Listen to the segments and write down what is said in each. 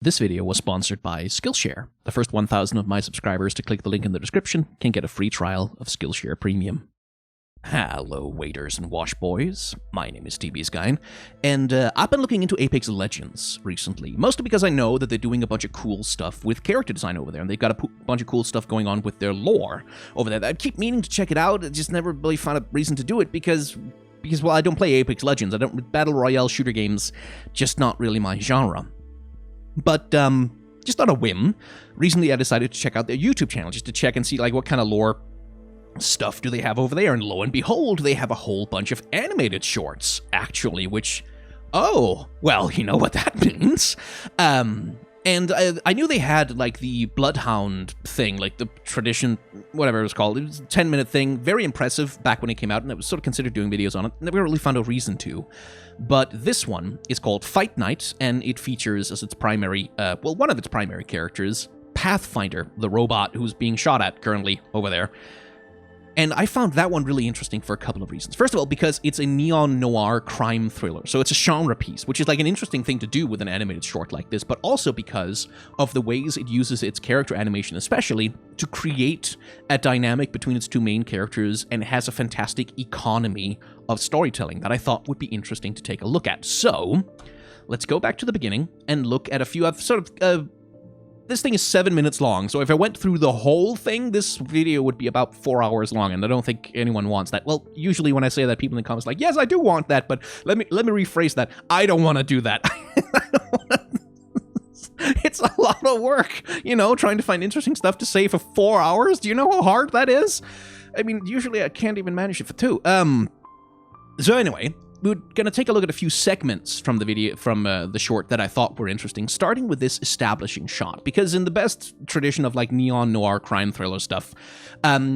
This video was sponsored by Skillshare. The first 1,000 of my subscribers to click the link in the description can get a free trial of Skillshare Premium. Hello, waiters and wash boys. My name is TBSkyne, and I've been looking into Apex Legends recently, mostly because I know that they're doing a bunch of cool stuff with character design over there, and they've got a bunch of cool stuff going on with their lore over there. I keep meaning to check it out, I just never really found a reason to do it because well, I don't play Apex Legends. I don't Battle Royale shooter games, just not really my genre. But, just on a whim, recently I decided to check out their YouTube channel just to check and see, like, what kind of lore stuff do they have over there, and lo and behold, they have a whole bunch of animated shorts, actually, which, oh, well, you know what that means. And I knew they had, like, the Bloodhound thing, like the tradition, whatever it was called. It was a 10-minute thing, very impressive back when it came out, and I was sort of considered doing videos on it. Never really found a reason to. But this one is called Fight Night, and it features as its primary, well, one of its primary characters, Pathfinder, the robot who's being shot at currently over there. And I found that one really interesting for a couple of reasons. First of all, because it's a neon-noir crime thriller, so it's a genre piece, which is like an interesting thing to do with an animated short like this, but also because of the ways it uses its character animation especially to create a dynamic between its two main characters, and has a fantastic economy of storytelling that I thought would be interesting to take a look at. So, let's go back to the beginning and look at a few this thing is 7 minutes long, so if I went through the whole thing, this video would be about 4 hours long, and I don't think anyone wants that. Well, usually when I say that, people in the comments are like, yes, I do want that, but let me rephrase that. I don't want to do that. It's a lot of work, you know, trying to find interesting stuff to say for 4 hours. Do you know how hard that is? I mean, usually I can't even manage it for 2. So anyway, we're going to take a look at a few segments from the video, from the short that I thought were interesting, starting with this establishing shot, because in the best tradition of like neon-noir crime thriller stuff,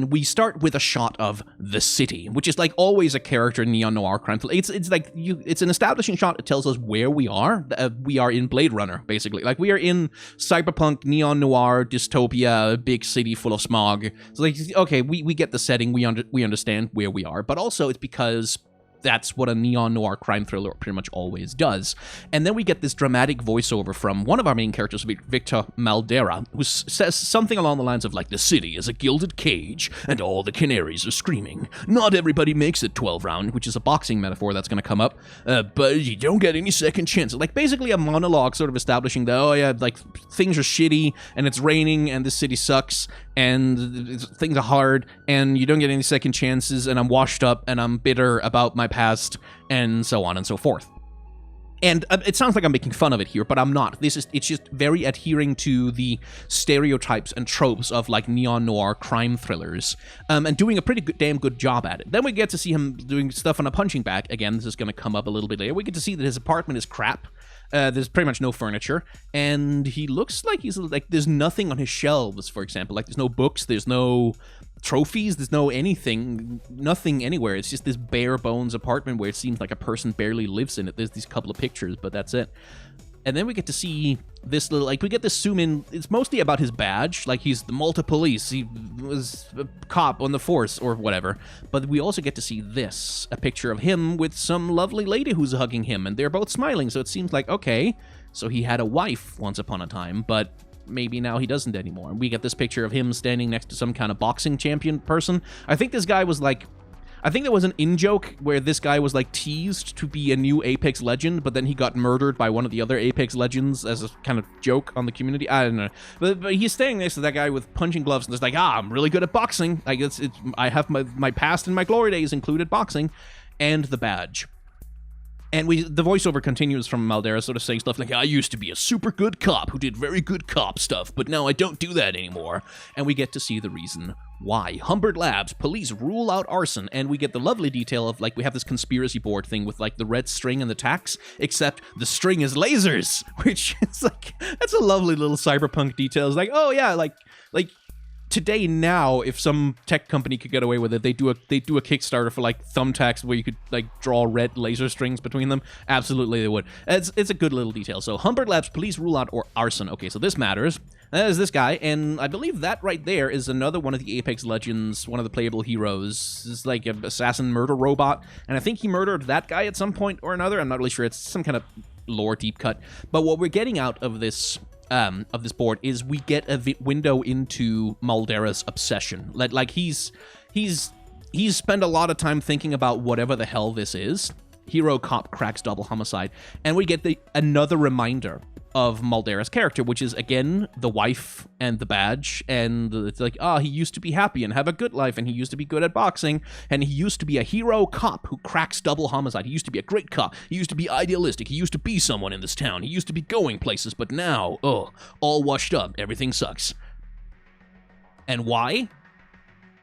we start with a shot of the city, which is like always a character in neon-noir crime thriller. It's like, it's an establishing shot. It tells us where we are. We are in Blade Runner, basically. Like, we are in cyberpunk, neon-noir, dystopia, big city full of smog. So like, okay, we get the setting, we understand where we are, but also it's because that's what a neon-noir crime thriller pretty much always does. And then we get this dramatic voiceover from one of our main characters, Victor Maldera, who says something along the lines of, like, the city is a gilded cage, and all the canaries are screaming. Not everybody makes it 12 round, which is a boxing metaphor that's going to come up, but you don't get any second chances. Like, basically a monologue sort of establishing that, oh yeah, like, things are shitty, and it's raining, and the city sucks, and things are hard, and you don't get any second chances, and I'm washed up, and I'm bitter about my past, and so on and so forth. And it sounds like I'm making fun of it here, but I'm not. It's just very adhering to the stereotypes and tropes of, like, neon-noir crime thrillers, and doing a pretty damn good job at it. Then we get to see him doing stuff on a punching bag. Again, this is going to come up a little bit later. We get to see that his apartment is crap. There's pretty much no furniture, and he looks like there's nothing on his shelves, for example. Like, there's no books, there's no trophies, there's no anything, nothing anywhere. It's just this bare bones apartment where it seems like a person barely lives in it. There's these couple of pictures, but that's it. And then we get to see this little, like, we get this zoom in. It's mostly about his badge. Like, he's the Malta police. He was a cop on the force or whatever. But we also get to see this, a picture of him with some lovely lady who's hugging him. And they're both smiling. So it seems like, okay, so he had a wife once upon a time, but maybe now he doesn't anymore. We get this picture of him standing next to some kind of boxing champion person. I think this guy was like, I think there was an in-joke where this guy was, like, teased to be a new Apex legend, but then he got murdered by one of the other Apex legends as a kind of joke on the community. I don't know. But he's standing next to that guy with punching gloves, and it's like, I'm really good at boxing. Like, I have my past and my glory days included boxing, and the badge. And the voiceover continues from Maldera, sort of saying stuff like, I used to be a super good cop who did very good cop stuff, but now I don't do that anymore. And we get to see the reason why. Humbert Labs, police rule out arson, and we get the lovely detail of, like, we have this conspiracy board thing with, like, the red string and the tacks, except the string is lasers, which is, like, that's a lovely little cyberpunk detail. It's like, oh yeah, like, today now, if some tech company could get away with it, they do a Kickstarter for, like, thumbtacks where you could, like, draw red laser strings between them. Absolutely they would. It's a good little detail. So Humbert Labs, police rule out arson. Okay, so this matters. That is this guy, and I believe that right there is another one of the Apex Legends, one of the playable heroes. It's like an assassin murder robot, and I think he murdered that guy at some point or another. I'm not really sure. It's some kind of lore deep cut. But what we're getting out of this of this board is we get a window into Maldera's obsession. Like he's spent a lot of time thinking about whatever the hell this is. Hero cop cracks double homicide, and we get another reminder of Maldera's character, which is, again, the wife and the badge, and it's like, he used to be happy and have a good life, and he used to be good at boxing, and he used to be a hero cop who cracks double homicide. He used to be a great cop. He used to be idealistic. He used to be someone in this town. He used to be going places, but now, all washed up. Everything sucks. And why?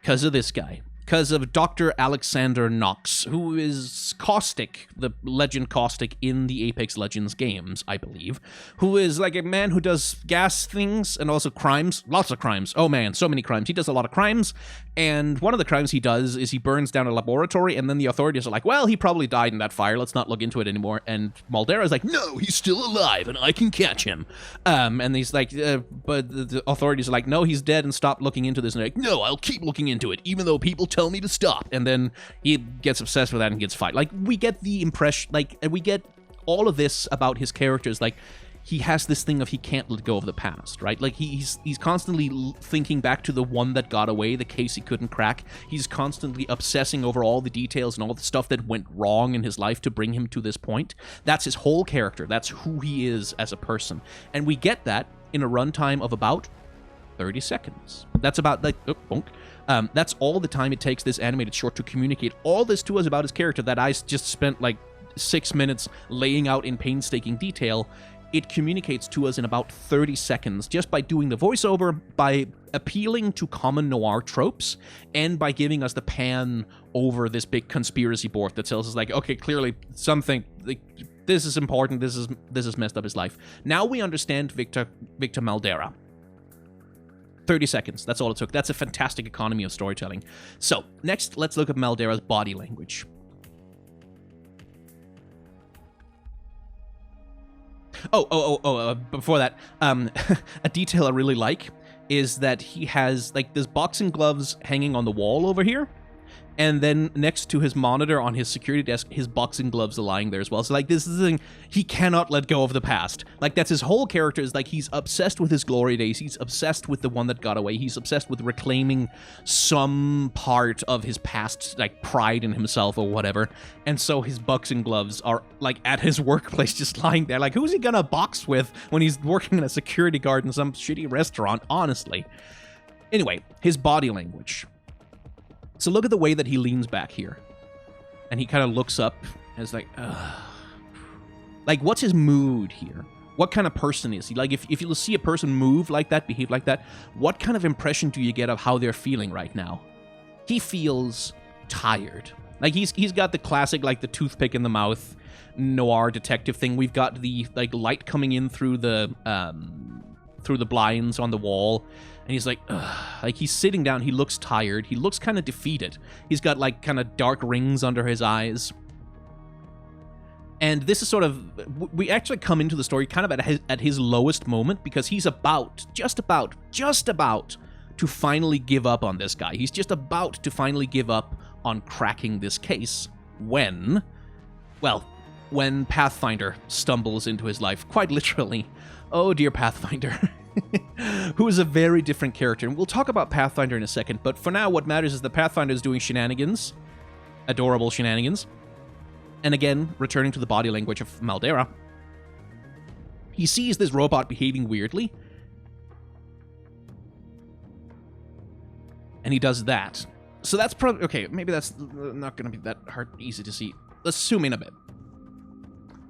Because of this guy. Because of Dr. Alexander Knox, who is Caustic, the legend Caustic in the Apex Legends games, I believe, who is like a man who does gas things and also crimes. Lots of crimes. Oh man, so many crimes. He does a lot of crimes, and one of the crimes he does is he burns down a laboratory, and then the authorities are like, well, he probably died in that fire. Let's not look into it anymore. And Maldera is like, no, he's still alive, and I can catch him. And he's like, but the authorities are like, no, he's dead, and stop looking into this. And they're like, no, I'll keep looking into it, even though people tell me to stop. And then he gets obsessed with that and gets fight. Like, we get the impression, like, we get all of this about his characters. Like, he has this thing of he can't let go of the past, right? Like, he's constantly thinking back to the one that got away, the case he couldn't crack. He's constantly obsessing over all the details and all the stuff that went wrong in his life to bring him to this point. That's his whole character. That's who he is as a person. And we get that in a runtime of about 30 seconds. That's about, like, that's all the time it takes this animated short to communicate all this to us about his character that I just spent, like, 6 minutes laying out in painstaking detail. It communicates to us in about 30 seconds just by doing the voiceover, by appealing to common noir tropes, and by giving us the pan over this big conspiracy board that tells us, like, okay, clearly something, like, this is important, this is messed up his life. Now we understand Victor Maldera. 30 seconds, that's all it took. That's a fantastic economy of storytelling. So, next, let's look at Maldera's body language. Before that, a detail I really like is that he has, like, there's boxing gloves hanging on the wall over here, and then next to his monitor on his security desk, his boxing gloves are lying there as well. So, like, this is the thing, he cannot let go of the past. Like, that's his whole character, is like, he's obsessed with his glory days, he's obsessed with the one that got away, he's obsessed with reclaiming some part of his past, like, pride in himself or whatever. And so his boxing gloves are, like, at his workplace just lying there. Like, who's he gonna box with when he's working in a security guard in some shitty restaurant, honestly? Anyway, his body language. So look at the way that he leans back here. And he kind of looks up and is like, ugh. Like, what's his mood here? What kind of person is he? Like, if you see a person move like that, behave like that, what kind of impression do you get of how they're feeling right now? He feels tired. Like, he's got the classic, like, the toothpick in the mouth noir detective thing. We've got the, like, light coming in through the blinds on the wall. And he's like, ugh. Like, he's sitting down, he looks tired, he looks kind of defeated. He's got, like, kind of dark rings under his eyes. And this is sort of, we actually come into the story kind of at his lowest moment, because he's just about to finally give up on this guy. He's just about to finally give up on cracking this case when Pathfinder stumbles into his life, quite literally. Oh, dear Pathfinder. Who is a very different character. And we'll talk about Pathfinder in a second, but for now, what matters is that Pathfinder is doing shenanigans. Adorable shenanigans. And again, returning to the body language of Maldera, he sees this robot behaving weirdly, and he does that. So that's probably, okay, maybe that's not going to be that easy to see. Let's zoom in a bit.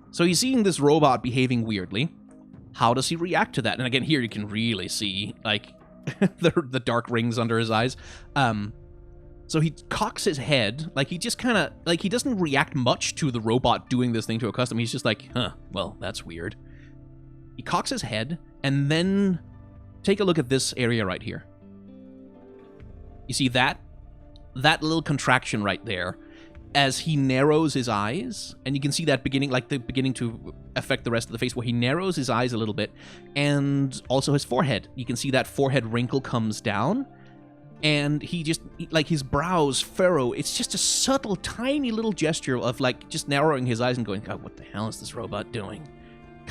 So he's seeing this robot behaving weirdly. How does he react to that? And again, here you can really see, like, the dark rings under his eyes. So he cocks his head, like, he just kind of, like, he doesn't react much to the robot doing this thing to a customer. He's just like, huh, well, that's weird. He cocks his head, and then take a look at this area right here. You see that little contraction right there? As he narrows his eyes, and you can see that beginning to affect the rest of the face, where he narrows his eyes a little bit, and also his forehead. You can see that forehead wrinkle comes down, and like, his brows furrow. It's just a subtle, tiny little gesture of, like, just narrowing his eyes and going, God, what the hell is this robot doing?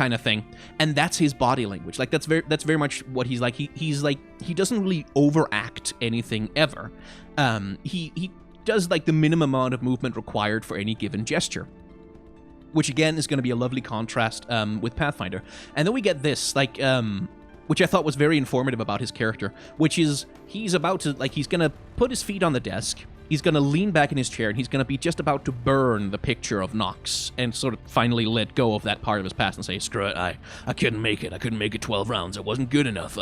kind of thing. And that's his body language. Like, that's very much what he's like. He's like, he doesn't really overact anything ever. He does like the minimum amount of movement required for any given gesture, which again is going to be a lovely contrast with Pathfinder. And then we get this, like, which I thought was very informative about his character, which is he's about to, like, he's going to put his feet on the desk, he's going to lean back in his chair, and he's going to be just about to burn the picture of Nox and sort of finally let go of that part of his past and say, screw it, I couldn't make it. I couldn't make it 12 rounds. I wasn't good enough.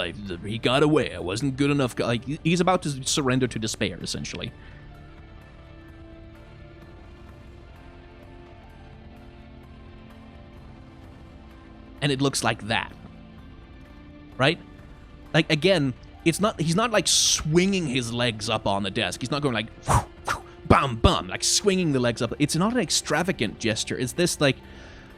He got away. I wasn't good enough. Like, he's about to surrender to despair, essentially. And it looks like that, right? Like, again, he's not like swinging his legs up on the desk. He's not going like, whoo, whoo, bam, bam, like swinging the legs up. It's not an extravagant gesture. It's this like,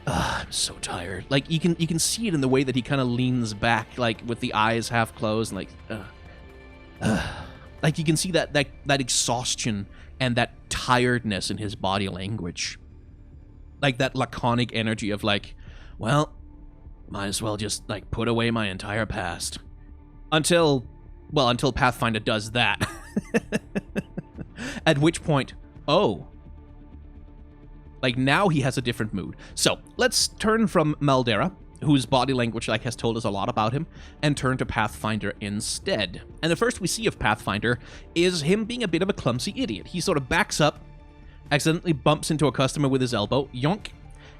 I'm so tired. Like, you can see it in the way that he kind of leans back, like with the eyes half closed, and like, like you can see that exhaustion and that tiredness in his body language, like that laconic energy of like, well, might as well just, like, put away my entire past. Until Pathfinder does that. At which point, oh. Like, now he has a different mood. So, let's turn from Maldera, whose body language, like, has told us a lot about him, and turn to Pathfinder instead. And the first we see of Pathfinder is him being a bit of a clumsy idiot. He sort of backs up, accidentally bumps into a customer with his elbow, yonk.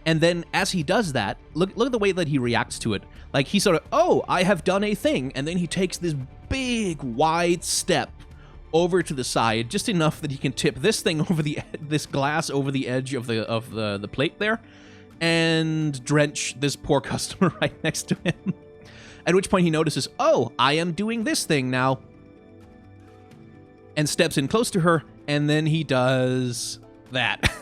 And then, as he does that, look at the way that he reacts to it. Like, he sort of, oh, I have done a thing. And then he takes this big, wide step over to the side, just enough that he can tip this thing over this glass over the edge of the plate there, and drench this poor customer right next to him. At which point he notices, oh, I am doing this thing now. And steps in close to her, and then he does that.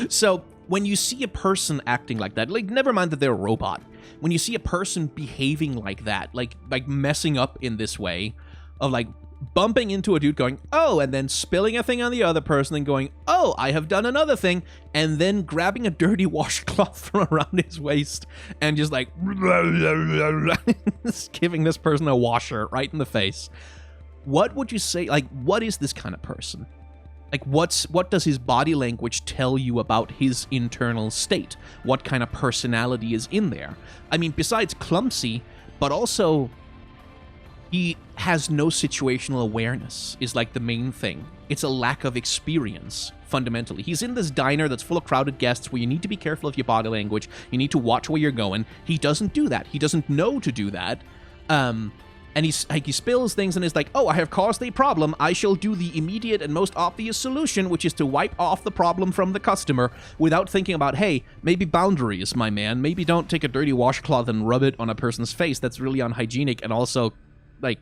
So, when you see a person acting like that, like, never mind that they're a robot, when you see a person behaving like that, like messing up in this way, of like bumping into a dude going, oh, and then spilling a thing on the other person and going, oh, I have done another thing, and then grabbing a dirty washcloth from around his waist and just like giving this person a washer right in the face. What would you say, like, what is this kind of person? Like, what does his body language tell you about his internal state? What kind of personality is in there? I mean, besides clumsy, but also he has no situational awareness is like the main thing. It's a lack of experience, fundamentally. He's in this diner that's full of crowded guests where you need to be careful of your body language. You need to watch where you're going. He doesn't do that. He doesn't know to do that. And he spills things and is like, oh, I have caused a problem. I shall do the immediate and most obvious solution, which is to wipe off the problem from the customer without thinking about, hey, maybe boundaries, my man. Maybe don't take a dirty washcloth and rub it on a person's face. That's really unhygienic and also, like,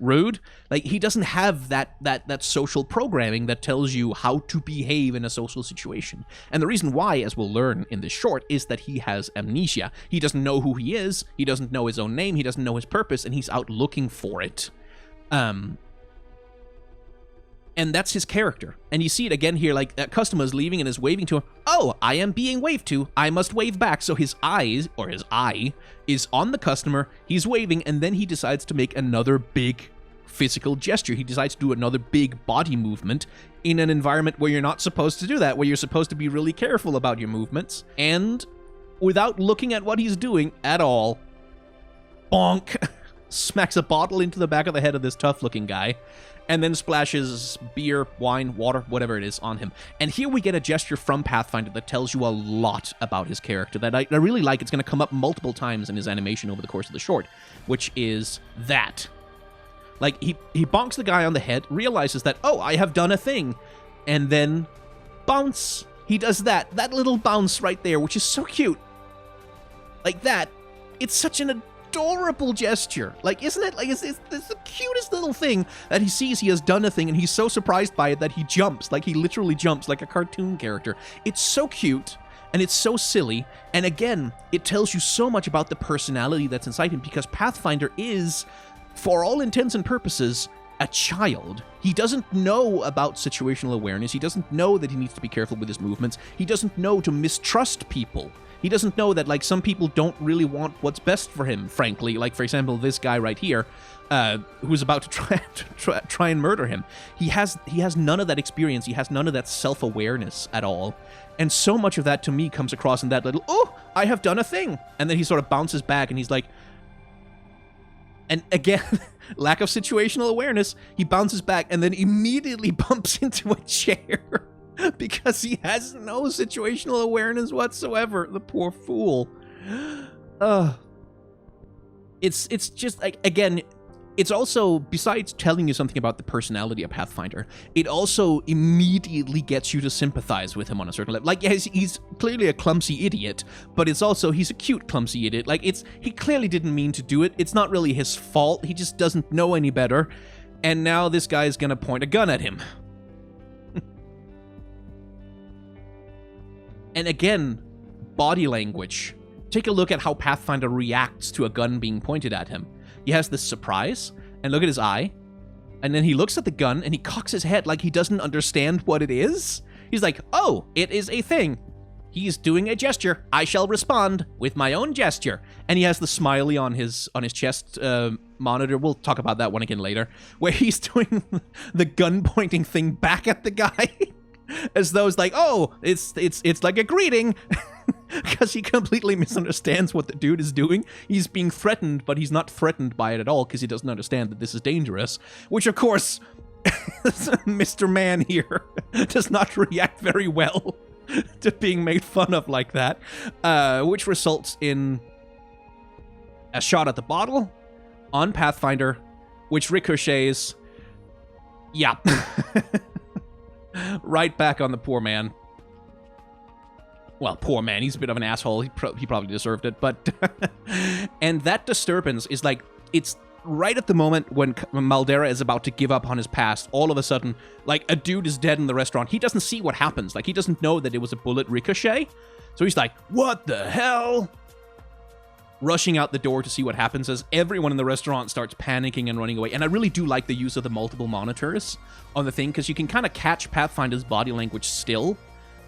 rude. Like, he doesn't have that social programming that tells you how to behave in a social situation. And the reason why, as we'll learn in this short, is that he has amnesia. He doesn't know who he is, he doesn't know his own name, he doesn't know his purpose, and he's out looking for it. And that's his character. And you see it again here, like, that customer's leaving and is waving to him. Oh, I am being waved to. I must wave back. So his eyes, or his eye, is on the customer. He's waving, and then he decides to make another big physical gesture. He decides to do another big body movement in an environment where you're not supposed to do that, where you're supposed to be really careful about your movements. And without looking at what he's doing at all, bonk, smacks a bottle into the back of the head of this tough-looking guy, and then splashes beer, wine, water, whatever it is, on him. And here we get a gesture from Pathfinder that tells you a lot about his character that I really like. It's going to come up multiple times in his animation over the course of the short, which is that. Like, he bonks the guy on the head, realizes that, oh, I have done a thing, and then bounce. He does that little bounce right there, which is so cute. Like that. It's such an adorable gesture. Like, isn't it? Like, it's the cutest little thing that he sees he has done a thing, and he's so surprised by it that he jumps. Like, he literally jumps like a cartoon character. It's so cute, and it's so silly, and again, it tells you so much about the personality that's inside him, because Pathfinder is, for all intents and purposes, a child. He doesn't know about situational awareness. He doesn't know that he needs to be careful with his movements. He doesn't know to mistrust people. He doesn't know that, like, some people don't really want what's best for him, frankly. Like, for example, this guy right here, who's about to try and murder him. He has none of that experience. He has none of that self-awareness at all. And so much of that, to me, comes across in that little, oh, I have done a thing. And then he sort of bounces back, and he's like... And again, lack of situational awareness. He bounces back, and then immediately bumps into a chair. Because he has no situational awareness whatsoever. The poor fool. It's just, like, again, it's also, besides telling you something about the personality of Pathfinder, it also immediately gets you to sympathize with him on a certain level. Like, yes, he's clearly a clumsy idiot, but it's also, he's a cute clumsy idiot. Like, he clearly didn't mean to do it. It's not really his fault. He just doesn't know any better. And now this guy's gonna point a gun at him. And again, body language. Take a look at how Pathfinder reacts to a gun being pointed at him. He has this surprise, and look at his eye. And then he looks at the gun, and he cocks his head like he doesn't understand what it is. He's like, oh, it is a thing. He's doing a gesture. I shall respond with my own gesture. And he has the smiley on his chest monitor. We'll talk about that one again later. Where he's doing the gun pointing thing back at the guy. As though it's like, oh, it's like a greeting. Because he completely misunderstands what the dude is doing. He's being threatened, but he's not threatened by it at all because he doesn't understand that this is dangerous. Which, of course, Mr. Man here does not react very well to being made fun of like that. Which results in a shot at the bottle on Pathfinder, which ricochets. Yeah. Right back on the poor man. Well, poor man, he's a bit of an asshole. He probably deserved it, but... And that disturbance is like, it's right at the moment when Maldera is about to give up on his past. All of a sudden, like, a dude is dead in the restaurant. He doesn't see what happens. Like, he doesn't know that it was a bullet ricochet. So he's like, what the hell? Rushing out the door to see what happens as everyone in the restaurant starts panicking and running away. And I really do like the use of the multiple monitors on the thing, because you can kind of catch Pathfinder's body language still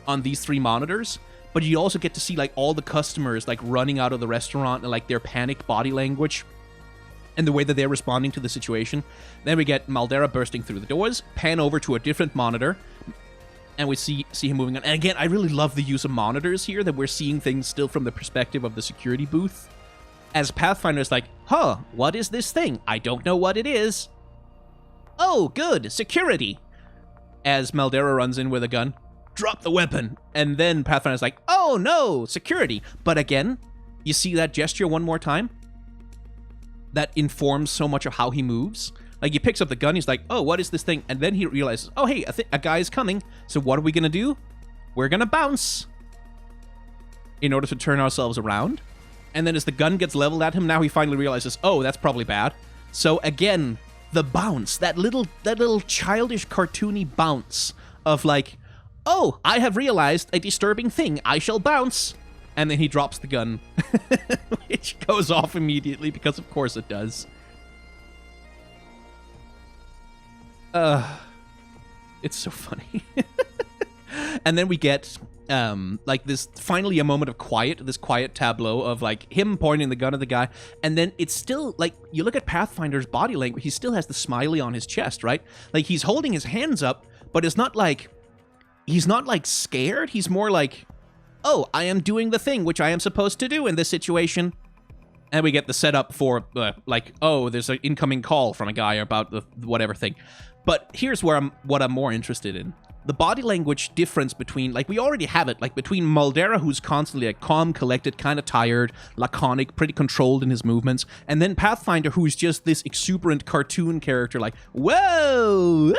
on these 3 monitors. But you also get to see, like, all the customers, like, running out of the restaurant and, like, their panicked body language and the way that they're responding to the situation. Then we get Maldera bursting through the doors, pan over to a different monitor, and we see him moving on. And again, I really love the use of monitors here, that we're seeing things still from the perspective of the security booth. As Pathfinder's like, huh, what is this thing? I don't know what it is. Oh, good, security. As Maldera runs in with a gun. Drop the weapon. And then Pathfinder's like, oh no, security. But again, you see that gesture one more time? That informs so much of how he moves. Like, he picks up the gun, he's like, oh, what is this thing? And then he realizes, oh, hey, a guy is coming. So what are we gonna do? We're gonna bounce in order to turn ourselves around. And then as the gun gets leveled at him, now he finally realizes, oh, that's probably bad. So again, the bounce, that little childish, cartoony bounce of like, oh, I have realized a disturbing thing. I shall bounce. And then he drops the gun, which goes off immediately because of course it does. It's so funny. And then we get like this, finally a moment of quiet, this quiet tableau of like him pointing the gun at the guy. And then it's still like, you look at Pathfinder's body language, he still has the smiley on his chest, right? Like he's holding his hands up, but it's not like, he's not like scared. He's more like, oh, I am doing the thing which I am supposed to do in this situation. And we get the setup for like, oh, there's an incoming call from a guy about the whatever thing. But here's where what I'm more interested in. The body language difference between, like, we already have it, like, between Maldera, who's constantly, like, calm, collected, kind of tired, laconic, pretty controlled in his movements, and then Pathfinder, who's just this exuberant cartoon character, like, whoa!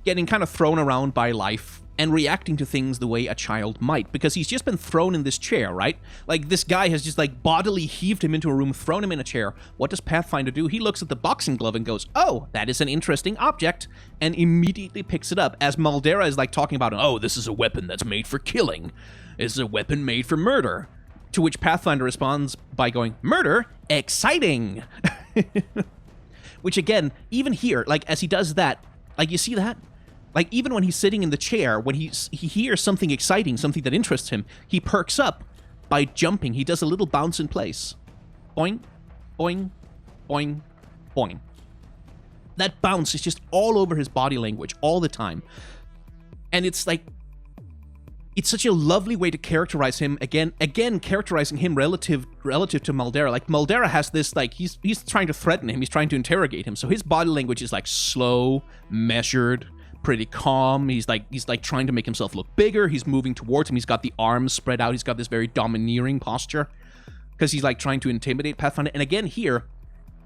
Getting kind of thrown around by life and reacting to things the way a child might, because he's just been thrown in this chair, right? Like, this guy has just, like, bodily heaved him into a room, thrown him in a chair. What does Pathfinder do? He looks at the boxing glove and goes, oh, that is an interesting object, and immediately picks it up, as Maldera is, like, talking about, oh, this is a weapon that's made for killing. This is a weapon made for murder. To which Pathfinder responds by going, murder? Exciting! Which again, even here, like as he does that, like you see that? Like even when he's sitting in the chair, when he hears something exciting, something that interests him, he perks up by jumping. He does a little bounce in place. Boing, boing, boing, boing. That bounce is just all over his body language all the time. And it's like, it's such a lovely way to characterize him. Again, characterizing him relative to Maldera. Like Maldera has this, like he's trying to threaten him. He's trying to interrogate him. So his body language is like slow, measured, pretty calm. He's like trying to make himself look bigger. He's moving towards him. He's got the arms spread out. He's got this very domineering posture because he's like trying to intimidate Pathfinder. And again here,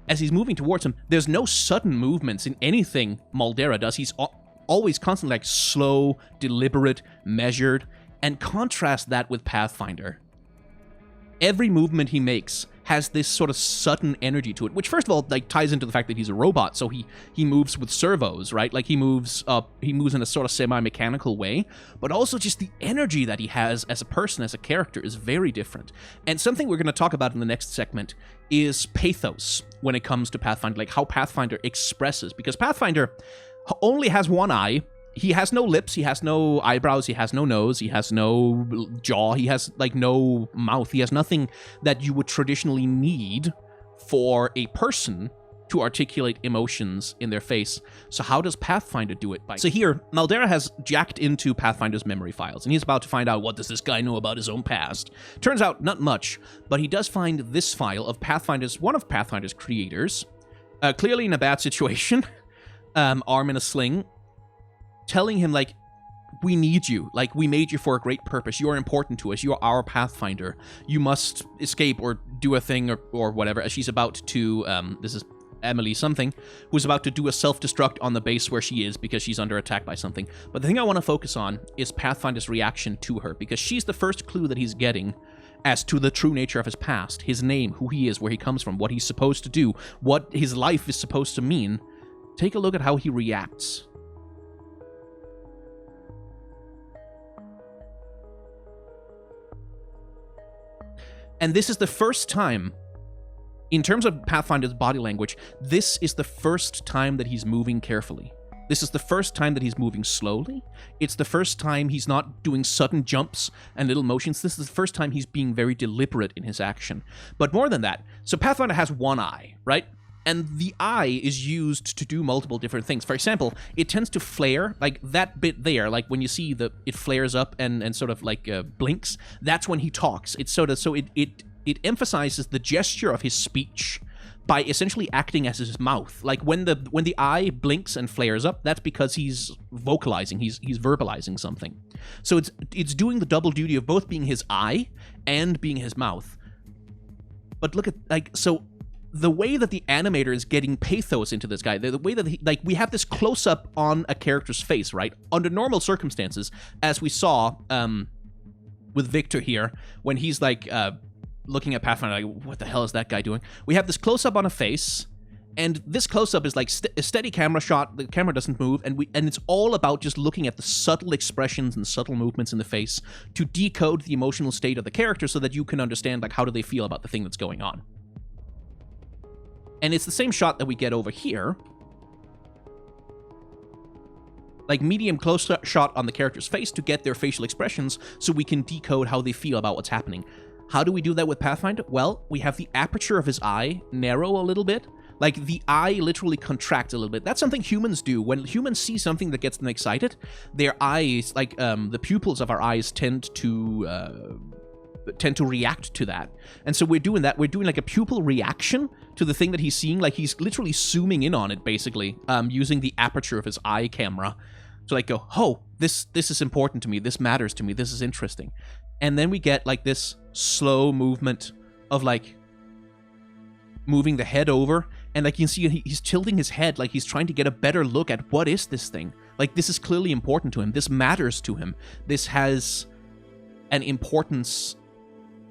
as he's moving towards him, there's no sudden movements in anything Maldera does. He's always constantly like slow, deliberate, measured. And contrast that with Pathfinder. Every movement he makes has this sort of sudden energy to it, which first of all like ties into the fact that he's a robot, so he moves with servos, right? Like he moves in a sort of semi-mechanical way, but also just the energy that he has as a person, as a character, is very different. And something we're going to talk about in the next segment is pathos when it comes to Pathfinder, like how Pathfinder expresses, because Pathfinder only has one eye. He has no lips, he has no eyebrows, he has no nose, he has no jaw, he has, like, no mouth. He has nothing that you would traditionally need for a person to articulate emotions in their face. So how does Pathfinder do it? So here, Maldera has jacked into Pathfinder's memory files, and he's about to find out what does this guy know about his own past. Turns out, not much, but he does find this file of one of Pathfinder's creators, clearly in a bad situation, arm in a sling, telling him, like, we need you. Like, we made you for a great purpose. You are important to us. You are our Pathfinder. You must escape or do a thing or whatever. As she's about to, this is Emily something, who's about to do a self-destruct on the base where she is because she's under attack by something. But the thing I want to focus on is Pathfinder's reaction to her, because she's the first clue that he's getting as to the true nature of his past, his name, who he is, where he comes from, what he's supposed to do, what his life is supposed to mean. Take a look at how he reacts. And this is the first time, in terms of Pathfinder's body language, this is the first time that he's moving carefully. This is the first time that he's moving slowly. It's the first time he's not doing sudden jumps and little motions. This is the first time he's being very deliberate in his action. But more than that, so Pathfinder has one eye, right? And the eye is used to do multiple different things. For example, it tends to flare, like that bit there, like when you see it flares up and sort of like blinks, that's when he talks. It's sort of, so it emphasizes the gesture of his speech by essentially acting as his mouth. Like when the eye blinks and flares up, that's because he's vocalizing, he's verbalizing something. So it's doing the double duty of both being his eye and being his mouth. But look at, like, so the way that the animator is getting pathos into this guy, the way that we have this close-up on a character's face, right? Under normal circumstances, as we saw with Victor here, when he's like looking at Pathfinder, like, what the hell is that guy doing? We have this close-up on a face, and this close-up is like a steady camera shot. The camera doesn't move, and it's all about just looking at the subtle expressions and subtle movements in the face to decode the emotional state of the character so that you can understand, like, how do they feel about the thing that's going on. And it's the same shot that we get over here. Like medium close shot on the character's face to get their facial expressions so we can decode how they feel about what's happening. How do we do that with Pathfinder? Well, we have the aperture of his eye narrow a little bit. Like the eye literally contracts a little bit. That's something humans do. When humans see something that gets them excited, their eyes, like the pupils of our eyes tend to react to that. And so we're doing that. We're doing like a pupil reaction to the thing that he's seeing. Like he's literally zooming in on it, basically, using the aperture of his eye camera to like go, oh, this is important to me. This matters to me. This is interesting. And then we get like this slow movement of like moving the head over. And like you can see, he's tilting his head like he's trying to get a better look at what is this thing. Like this is clearly important to him. This matters to him. This has an importance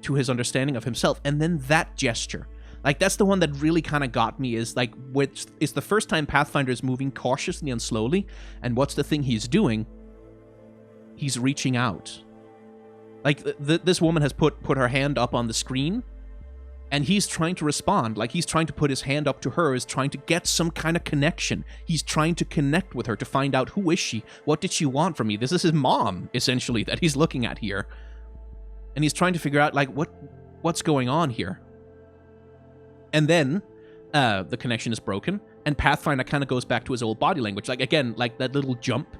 to his understanding of himself. And then that gesture, like that's the one that really kind of got me, is like, which is the first time Pathfinder is moving cautiously and slowly. And what's the thing he's doing? He's reaching out. Like this woman has put her hand up on the screen, And he's trying to respond, like he's trying to put his hand up to her, is trying to get some kind of connection. He's trying to connect with her to find out, who is she? What did she want from me? This is his mom, essentially, that he's looking at here. And he's trying to figure out, like, what's going on here? And then the connection is broken, and Pathfinder kind of goes back to his old body language. Like, again, like that little jump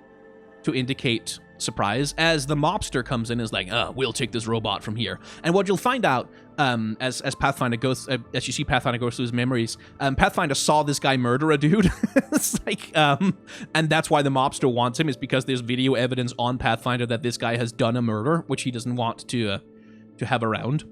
to indicate surprise as the mobster comes in and is like, we'll take this robot from here. And what you'll find out as Pathfinder goes, as you see Pathfinder goes through his memories, Pathfinder saw this guy murder a dude. It's like, and that's why the mobster wants him, is because there's video evidence on Pathfinder that this guy has done a murder, which he doesn't want to have around.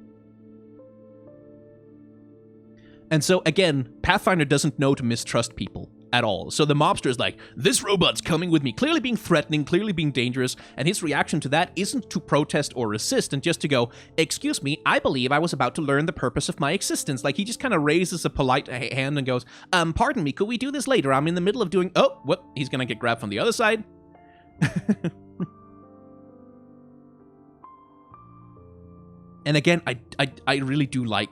And so, again, Pathfinder doesn't know to mistrust people at all. So the mobster is like, this robot's coming with me, clearly being threatening, clearly being dangerous, and his reaction to that isn't to protest or resist and just to go, excuse me, I believe I was about to learn the purpose of my existence. Like, he just kind of raises a polite hand and goes, pardon me, could we do this later? I'm in the middle of doing... Oh, what? He's gonna get grabbed from the other side. And again, I really do like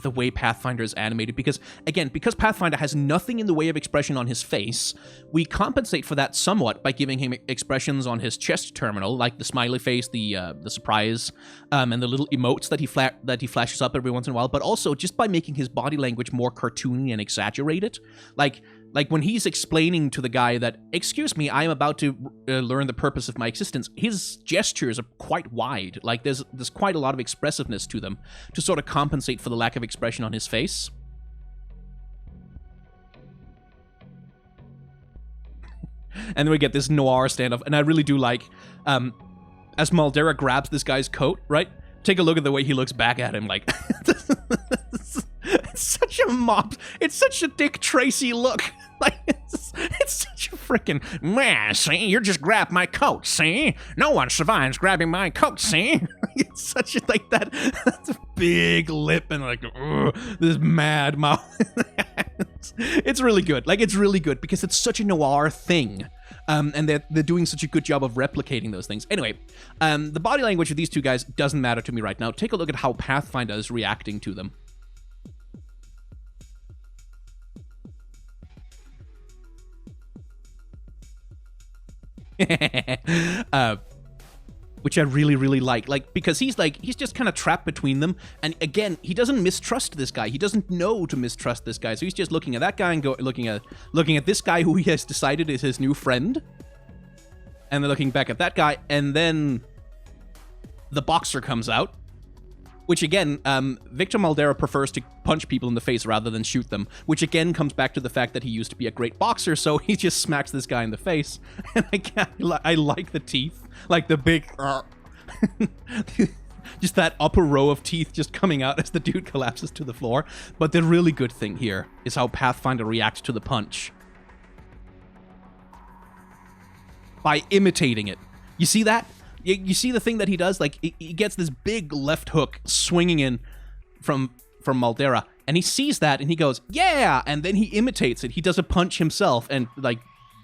the way Pathfinder is animated, because, again, because Pathfinder has nothing in the way of expression on his face, we compensate for that somewhat by giving him expressions on his chest terminal, like the smiley face, the surprise, and the little emotes that he flashes up every once in a while, but also just by making his body language more cartoony and exaggerated. Like when he's explaining to the guy that, excuse me, I am about to learn the purpose of my existence, his gestures are quite wide. Like, there's quite a lot of expressiveness to them to sort of compensate for the lack of expression on his face. And then we get this noir standoff, and I really do like, as Maldera grabs this guy's coat, right? Take a look at the way he looks back at him, like... It's such it's such a Dick Tracy look. Like, it's such a freaking, man, see, you just grabbed my coat, see? No one survives grabbing my coat, see? It's such a, like, that's a big lip and, like, this mad mouth. It's really good. Like, it's really good because it's such a noir thing. And they're doing such a good job of replicating those things. Anyway, the body language of these two guys doesn't matter to me right now. Take a look at how Pathfinder is reacting to them. Which I really, really like, because he's just kind of trapped between them, and again, he doesn't mistrust this guy. He doesn't know to mistrust this guy, so he's just looking at that guy and looking at this guy who he has decided is his new friend, and then looking back at that guy, and then the boxer comes out. Which, again, Victor Maldera prefers to punch people in the face rather than shoot them. Which, again, comes back to the fact that he used to be a great boxer, so he just smacks this guy in the face. And I like the teeth. Like, the big... just that upper row of teeth just coming out as the dude collapses to the floor. But the really good thing here is how Pathfinder reacts to the punch. By imitating it. You see that? You see the thing that he does? Like, he gets this big left hook swinging in from Maldera, and he sees that, and he goes, yeah! And then he imitates it. He does a punch himself and, like,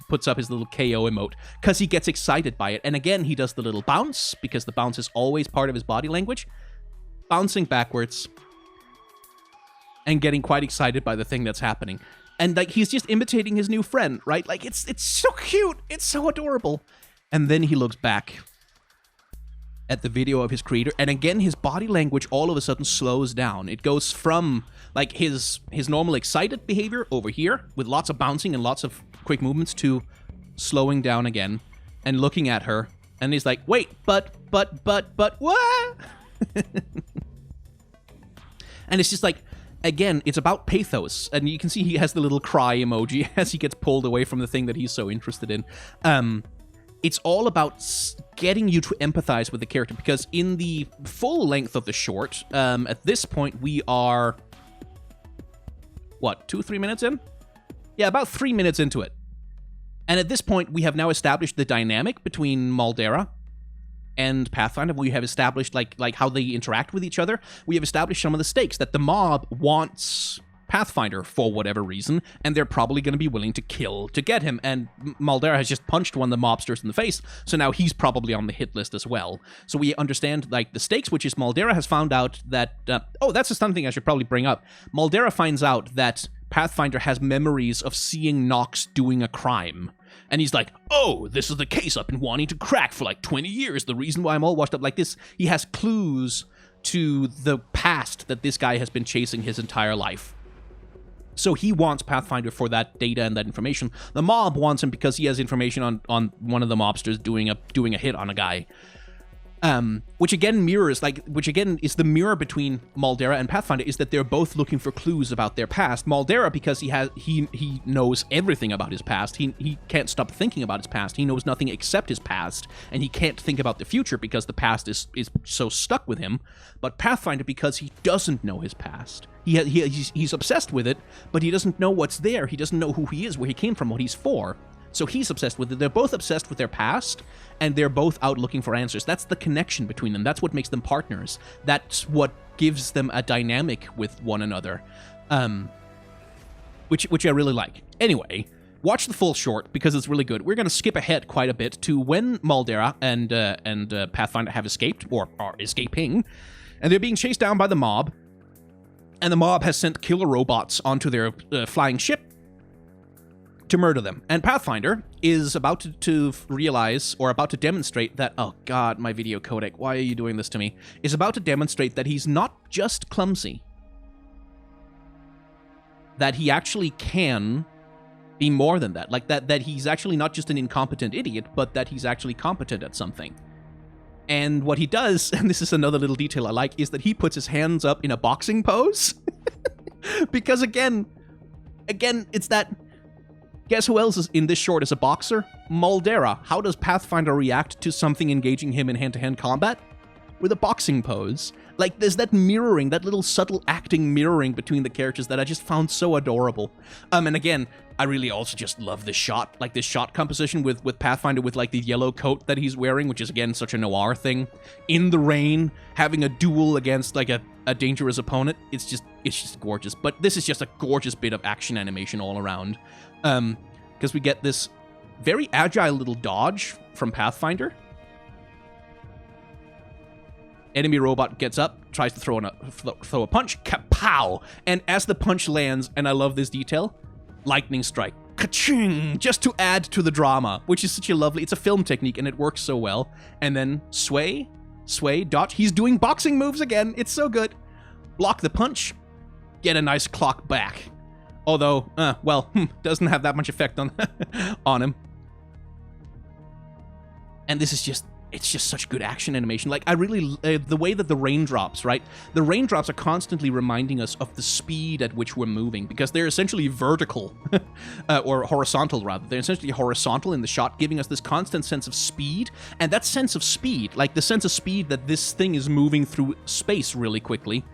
puts up his little KO emote, because he gets excited by it. And again, he does the little bounce, because the bounce is always part of his body language. Bouncing backwards, and getting quite excited by the thing that's happening. And, like, he's just imitating his new friend, right? Like, it's so cute! It's so adorable! And then he looks back at the video of his creator, and again, his body language all of a sudden slows down. It goes from, like, his normal excited behavior over here, with lots of bouncing and lots of quick movements, to slowing down again, and looking at her, and he's like, wait, but, what? And it's just like, again, it's about pathos, and you can see he has the little cry emoji as he gets pulled away from the thing that he's so interested in. It's all about getting you to empathize with the character, because in the full length of the short, at this point, we are, what, 2-3 minutes in? Yeah, about 3 minutes into it. And at this point, we have now established the dynamic between Maldera and Pathfinder. We have established, like how they interact with each other. We have established some of the stakes, that the mob wants Pathfinder for whatever reason, and they're probably going to be willing to kill to get him. And Maldera has just punched one of the mobsters in the face, so now he's probably on the hit list as well. So we understand like the stakes, which is Maldera has found out that that's just something I should probably bring up. Maldera finds out that Pathfinder has memories of seeing Nox doing a crime. And he's like, oh, this is the case I've been wanting to crack for like 20 years. The reason why I'm all washed up like this. He has clues to the past that this guy has been chasing his entire life. So he wants Pathfinder for that data and that information. The mob wants him because he has information on one of the mobsters doing a hit on a guy. Which again is the mirror between Maldera and Pathfinder, is that they're both looking for clues about their past. Maldera, because he knows everything about his past. He can't stop thinking about his past. He knows nothing except his past, and he can't think about the future because the past is so stuck with him. But Pathfinder, because he doesn't know his past. He's obsessed with it, but he doesn't know what's there. He doesn't know who he is, where he came from, what he's for. So he's obsessed with it. They're both obsessed with their past, and they're both out looking for answers. That's the connection between them. That's what makes them partners. That's what gives them a dynamic with one another, which I really like. Anyway, watch the full short because it's really good. We're going to skip ahead quite a bit to when Maldera and Pathfinder have escaped, or are escaping, and they're being chased down by the mob, and the mob has sent killer robots onto their flying ship to murder them. And Pathfinder is about to realize, or about to demonstrate that, oh god, my video codec, why are you doing this to me? Is about to demonstrate that he's not just clumsy. That he actually can be more than that. Like that he's actually not just an incompetent idiot, but that he's actually competent at something. And what he does, and this is another little detail I like, is that he puts his hands up in a boxing pose. Because again, it's that... Guess who else is in this short as a boxer? Maldera. How does Pathfinder react to something engaging him in hand-to-hand combat? With a boxing pose. Like, there's that mirroring, that little subtle acting mirroring between the characters that I just found so adorable. And again, I really also just love this shot. Like, this shot composition with Pathfinder with, like, the yellow coat that he's wearing, which is, again, such a noir thing. In the rain, having a duel against, like, a dangerous opponent. It's just gorgeous. But this is just a gorgeous bit of action animation all around. Because we get this very agile little dodge from Pathfinder. Enemy robot gets up, tries to throw a punch, kapow! And as the punch lands, and I love this detail, lightning strike, ka-ching! Just to add to the drama, which is such a lovely, it's a film technique and it works so well. And then sway, dodge, he's doing boxing moves again, it's so good. Block the punch, get a nice clock back. Although, doesn't have that much effect on on him. And this is it's just such good action animation. Like, I really, the way that the raindrops, right? The raindrops are constantly reminding us of the speed at which we're moving, because they're essentially vertical, or horizontal, rather. They're essentially horizontal in the shot, giving us this constant sense of speed. And that sense of speed, like the sense of speed that this thing is moving through space really quickly,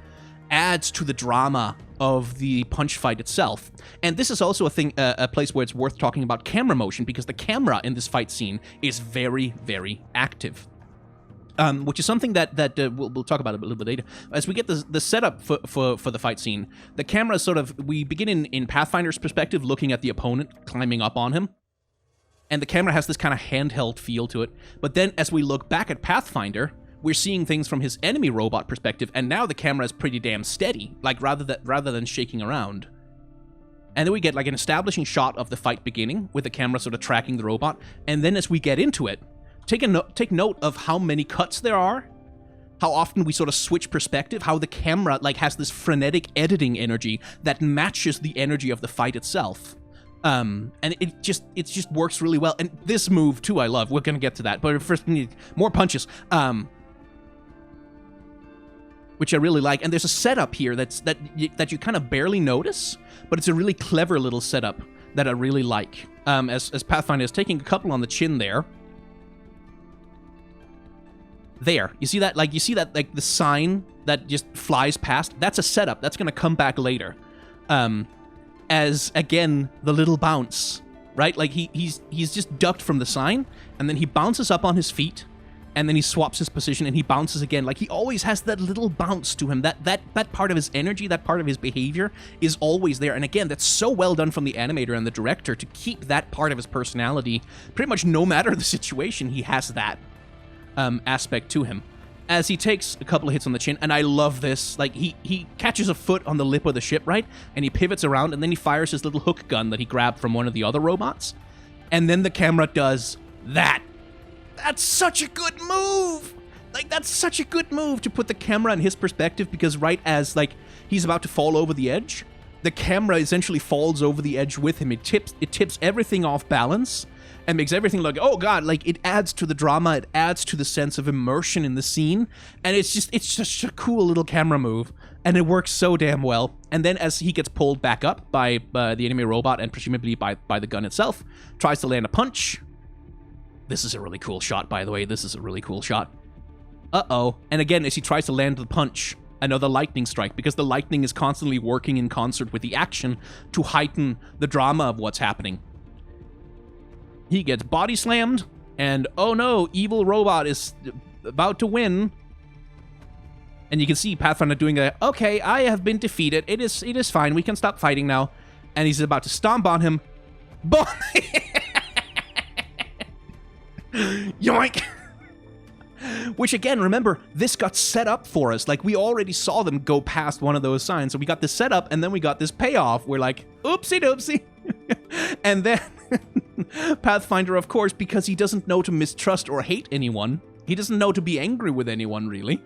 adds to the drama of the punch fight itself. And this is also a place where it's worth talking about camera motion, because the camera in this fight scene is very, very active. Which is something that we'll talk about a little bit later. As we get the setup for the fight scene, the camera we begin in Pathfinder's perspective, looking at the opponent, climbing up on him. And the camera has this kind of handheld feel to it. But then as we look back at Pathfinder, we're seeing things from his enemy robot perspective, and now the camera is pretty damn steady, like rather than shaking around. And then we get like an establishing shot of the fight beginning, with the camera sort of tracking the robot, and then as we get into it, take note of how many cuts there are, how often we sort of switch perspective, how the camera like has this frenetic editing energy that matches the energy of the fight itself. And it just works really well. And this move too, I love. We're gonna get to that, but first we need more punches. Which I really like. And there's a setup here that you kind of barely notice, but it's a really clever little setup that I really like. As Pathfinder is taking a couple on the chin there. There, you see that? Like, like, the sign that just flies past? That's a setup. That's gonna come back later. As, again, the little bounce, right? Like, he's just ducked from the sign, and then he bounces up on his feet, and then he swaps his position and he bounces again. Like, he always has that little bounce to him. That part of his energy, that part of his behavior is always there. And again, that's so well done from the animator and the director to keep that part of his personality. Pretty much no matter the situation, he has that aspect to him. As he takes a couple of hits on the chin, and I love this, like, he catches a foot on the lip of the ship, right? And he pivots around, and then he fires his little hook gun that he grabbed from one of the other robots. And then the camera does that. That's such a good move! Like, that's such a good move to put the camera in his perspective, because right as, like, he's about to fall over the edge, the camera essentially falls over the edge with him. It tips everything off balance, and makes everything look, oh god, like, it adds to the drama, it adds to the sense of immersion in the scene, and it's just a cool little camera move, and it works so damn well. And then as he gets pulled back up by the enemy robot, and presumably by the gun itself, tries to land a punch. This is a really cool shot, by the way, this is a really cool shot. Uh-oh, and again, as he tries to land the punch, another lightning strike, because the lightning is constantly working in concert with the action to heighten the drama of what's happening. He gets body slammed, and oh no, evil robot is about to win. And you can see Pathfinder doing a, okay, I have been defeated. It is fine. We can stop fighting now. And he's about to stomp on him. Boom! Yoink! Which again, remember, this got set up for us. Like, we already saw them go past one of those signs. So we got this setup, and then we got this payoff. We're like, oopsie doopsie. And then Pathfinder, of course, because he doesn't know to mistrust or hate anyone. He doesn't know to be angry with anyone, really.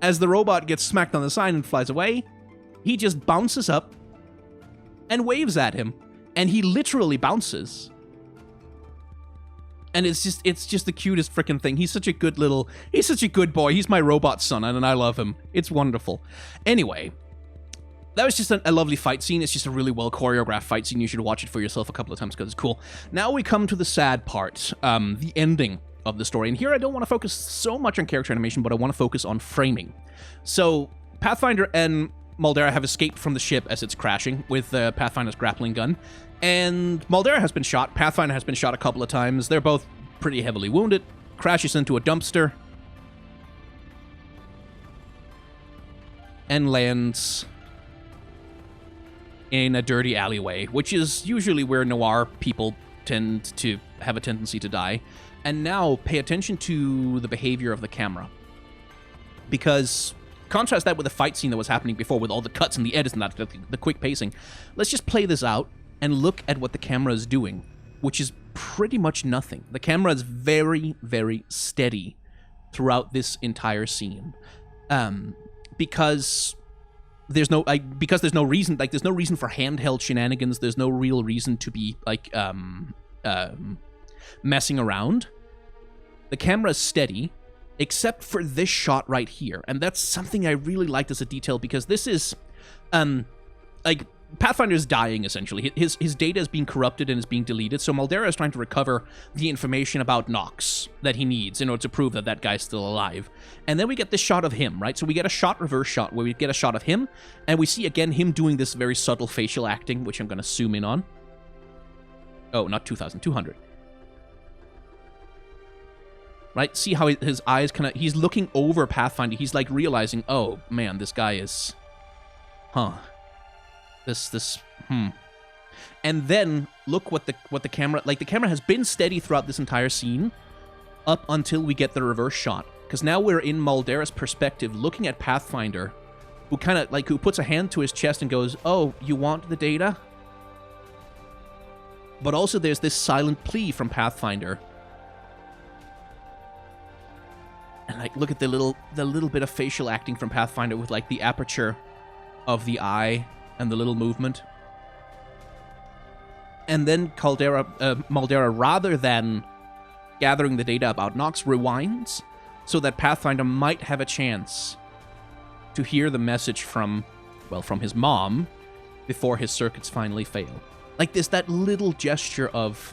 As the robot gets smacked on the sign and flies away, he just bounces up and waves at him. And he literally bounces. And it's just the cutest freaking thing. He's such a good boy. He's my robot son, and I love him. It's wonderful. Anyway, that was just a lovely fight scene. It's just a really well choreographed fight scene. You should watch it for yourself a couple of times because it's cool. Now we come to the sad part, the ending of the story. And here I don't want to focus so much on character animation, but I want to focus on framing. So Pathfinder and Maldera have escaped from the ship as it's crashing with Pathfinder's grappling gun. And Maldera has been shot. Pathfinder has been shot a couple of times. They're both pretty heavily wounded. Crashes into a dumpster. And lands in a dirty alleyway, which is usually where noir people tend to have a tendency to die. And now pay attention to the behavior of the camera. Because contrast that with the fight scene that was happening before with all the cuts and the edits and that, the quick pacing. Let's just play this out and look at what the camera is doing, which is pretty much nothing. The camera is very, very steady throughout this entire scene. Because there's no reason, like, there's no reason for handheld shenanigans. There's no real reason to be, like, messing around. The camera is steady, except for this shot right here. And that's something I really liked as a detail, because this is, like, Pathfinder is dying, essentially. His data is being corrupted and is being deleted, so Maldera is trying to recover the information about Nox that he needs in order to prove that that guy's still alive. And then we get this shot of him, right? So we get a reverse shot, where we get a shot of him, and we see, again, him doing this very subtle facial acting, which I'm going to zoom in on. Oh, not 2,200. Right? See how his eyes kind of... He's looking over Pathfinder. He's, like, realizing, oh, man, this guy is... Huh. And then look what the camera, like, the camera has been steady throughout this entire scene up until we get the reverse shot, because now we're in Maldera's perspective looking at Pathfinder, who kind of, like, who puts a hand to his chest and goes, oh, you want the data? But also there's this silent plea from Pathfinder. And, like, look at the little bit of facial acting from Pathfinder with, like, the aperture of the eye and the little movement. And then Maldera, rather than gathering the data about Nox, rewinds so that Pathfinder might have a chance to hear the message from his mom before his circuits finally fail. Like, that little gesture of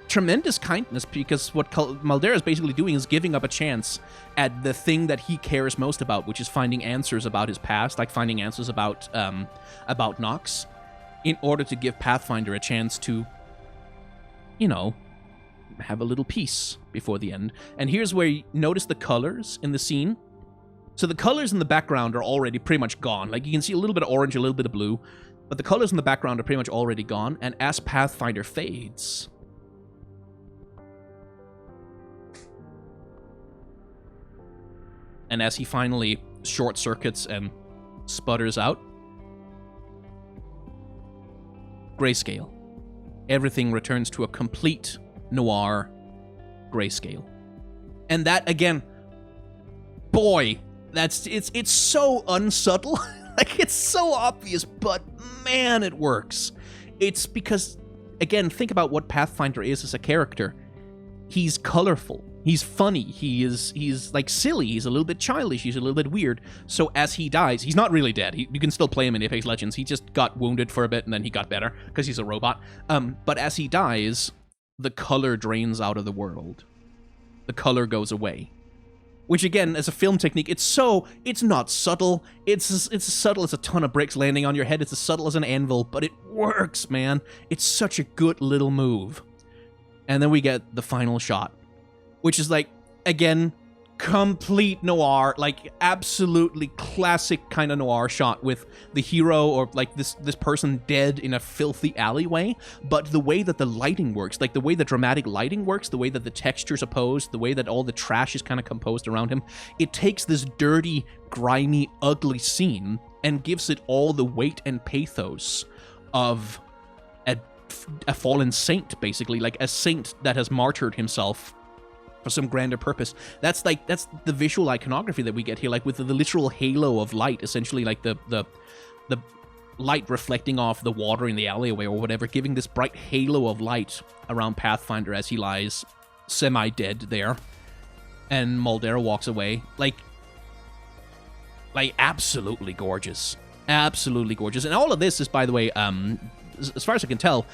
tremendous kindness, because what Maldera is basically doing is giving up a chance at the thing that he cares most about, which is finding answers about his past, like finding answers about Nox, in order to give Pathfinder a chance to, you know, have a little peace before the end. And here's where you notice the colors in the scene. So the colors in the background are already pretty much gone. Like, you can see a little bit of orange, a little bit of blue, but the colors in the background are pretty much already gone. And as Pathfinder fades, and as he finally short circuits and sputters out, grayscale. Everything returns to a complete noir grayscale. And that, again, boy, it's so unsubtle. Like, it's so obvious, but man, it works. It's because, again, think about what Pathfinder is as a character. He's colorful. He's funny. He's like silly. He's a little bit childish. He's a little bit weird. So as he dies, he's not really dead. You can still play him in Apex Legends. He just got wounded for a bit and then he got better because he's a robot. But as he dies, the color drains out of the world. The color goes away. Which, again, as a film technique, it's not subtle. It's as subtle as a ton of bricks landing on your head. It's as subtle as an anvil, but it works, man. It's such a good little move. And then we get the final shot, which is, like, again, complete noir, like, absolutely classic kind of noir shot with the hero or, like, this person dead in a filthy alleyway. But the way that the lighting works, like, the way the dramatic lighting works, the way that the textures are posed, the way that all the trash is kind of composed around him, it takes this dirty, grimy, ugly scene and gives it all the weight and pathos of a fallen saint, basically, like a saint that has martyred himself for some grander purpose. That's the visual iconography that we get here, like with the literal halo of light, essentially, like the light reflecting off the water in the alleyway or whatever, giving this bright halo of light around Pathfinder as he lies semi-dead there. And Maldera walks away. Like absolutely gorgeous. Absolutely gorgeous. And all of this is, by the way, as far as I can tell,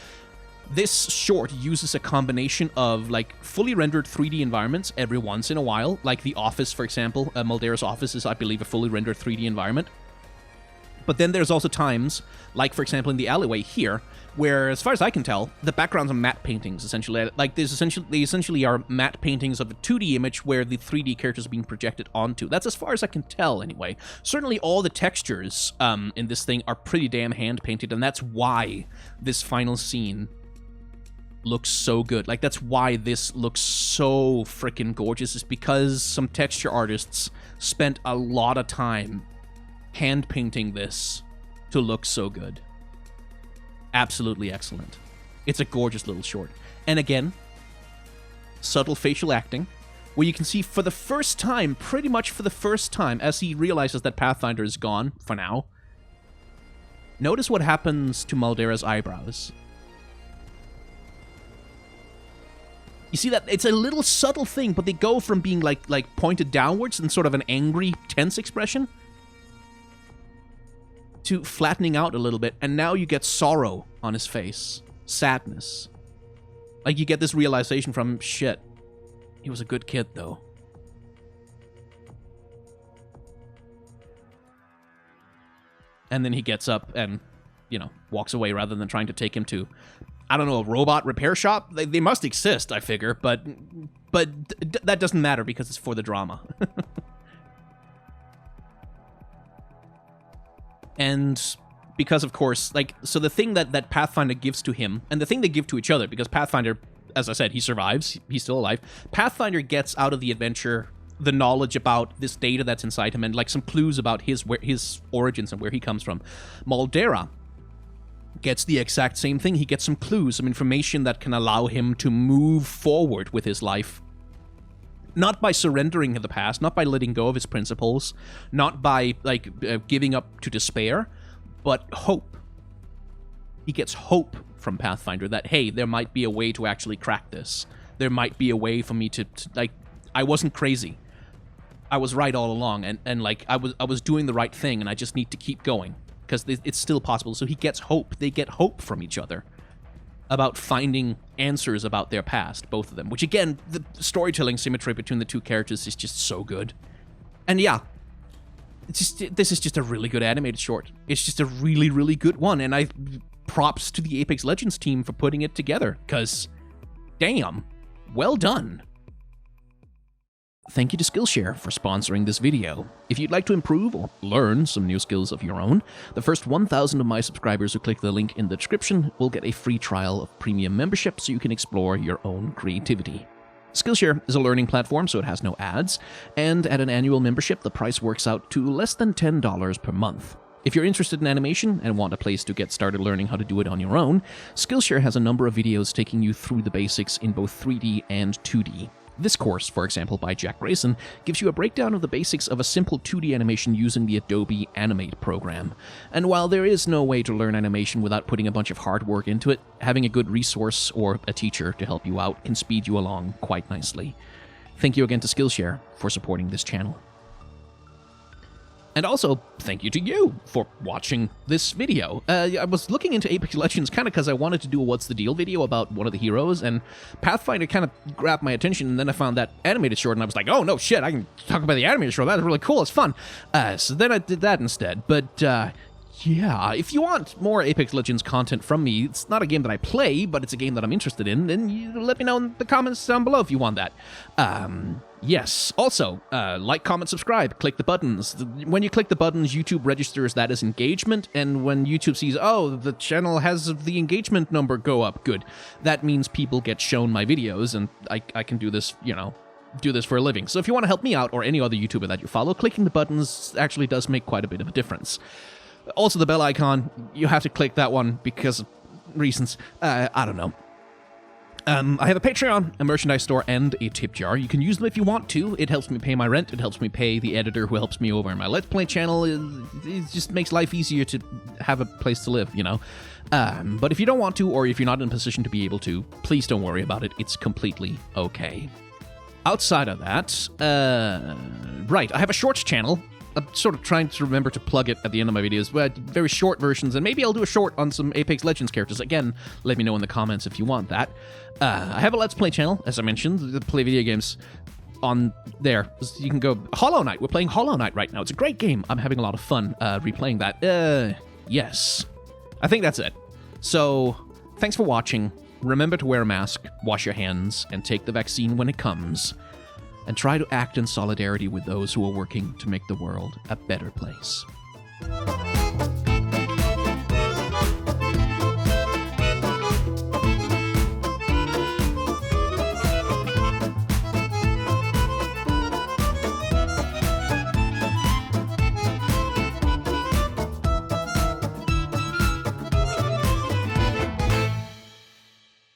this short uses a combination of, like, fully rendered 3D environments every once in a while. Like the office, for example. Maldera's office is, I believe, a fully rendered 3D environment. But then there's also times, like, for example, in the alleyway here, where, as far as I can tell, the backgrounds are matte paintings, essentially. Like, they essentially are matte paintings of a 2D image where the 3D characters are being projected onto. That's as far as I can tell, anyway. Certainly all the textures in this thing are pretty damn hand-painted, and that's why this final scene looks so good. Like, that's why this looks so freaking gorgeous, is because some texture artists spent a lot of time hand-painting this to look so good. Absolutely excellent. It's a gorgeous little short. And again, subtle facial acting, where you can see for the first time, pretty much for the first time, as he realizes that Pathfinder is gone, for now, notice what happens to Maldera's eyebrows. You see that? It's a little subtle thing, but they go from being like pointed downwards in sort of an angry, tense expression to flattening out a little bit, and now you get sorrow on his face. Sadness. Like, you get this realization from, shit, he was a good kid, though. And then he gets up and, you know, walks away rather than trying to take him to, I don't know, a robot repair shop? They must exist, I figure, but that doesn't matter because it's for the drama. And because, of course, like, so the thing that Pathfinder gives to him, and the thing they give to each other, because Pathfinder, as I said, he survives, he's still alive, Pathfinder gets out of the adventure the knowledge about this data that's inside him, and, like, some clues about his origins and where he comes from. Maldera gets the exact same thing. He gets some clues, some information that can allow him to move forward with his life. Not by surrendering to the past, not by letting go of his principles, not by, like, giving up to despair, but hope. He gets hope from Pathfinder that, hey, there might be a way to actually crack this. There might be a way for me to like, I wasn't crazy. I was right all along, and like, I was doing the right thing, and I just need to keep going, because it's still possible. So he gets hope. They get hope from each other about finding answers about their past, both of them. Which, again, the storytelling symmetry between the two characters is just so good. And yeah, this is just a really good animated short. It's just a really, really good one, and props to the Apex Legends team for putting it together, because, damn, well done. Thank you to Skillshare for sponsoring this video. If you'd like to improve or learn some new skills of your own, the first 1,000 of my subscribers who click the link in the description will get a free trial of premium membership so you can explore your own creativity. Skillshare is a learning platform, so it has no ads, and at an annual membership, the price works out to less than $10 per month. If you're interested in animation and want a place to get started learning how to do it on your own, Skillshare has a number of videos taking you through the basics in both 3D and 2D. This course, for example, by Jack Grayson, gives you a breakdown of the basics of a simple 2D animation using the Adobe Animate program. And while there is no way to learn animation without putting a bunch of hard work into it, having a good resource or a teacher to help you out can speed you along quite nicely. Thank you again to Skillshare for supporting this channel. And also, thank you to you for watching this video. I was looking into Apex Legends kind of because I wanted to do a What's the Deal video about one of the heroes, and Pathfinder kind of grabbed my attention, and then I found that animated short, and I was like, oh, no shit, I can talk about the animated short. That's really cool. It's fun. So then I did that instead. But, yeah, if you want more Apex Legends content from me, it's not a game that I play, but it's a game that I'm interested in, then you let me know in the comments down below if you want that. Yes. Also, like, comment, subscribe, click the buttons. When you click the buttons, YouTube registers that as engagement, and when YouTube sees, oh, the channel has the engagement number go up, good. That means people get shown my videos, and I can do this, you know, do this for a living. So if you want to help me out, or any other YouTuber that you follow, clicking the buttons actually does make quite a bit of a difference. Also, the bell icon, you have to click that one because of reasons. I don't know. I have a Patreon, a merchandise store, and a tip jar. You can use them if you want to. It helps me pay my rent. It helps me pay the editor who helps me over in my Let's Play channel. It just makes life easier to have a place to live, you know? But if you don't want to, or if you're not in a position to be able to, please don't worry about it. It's completely okay. Outside of that, right, I have a shorts channel. I'm sort of trying to remember to plug it at the end of my videos, but very short versions, and maybe I'll do a short on some Apex Legends characters. Again, let me know in the comments if you want that. I have a Let's Play channel, as I mentioned, to play video games on there. You can go Hollow Knight. We're playing Hollow Knight right now. It's a great game. I'm having a lot of fun replaying that. Yes. I think that's it. So, thanks for watching. Remember to wear a mask, wash your hands, and take the vaccine when it comes. And try to act in solidarity with those who are working to make the world a better place.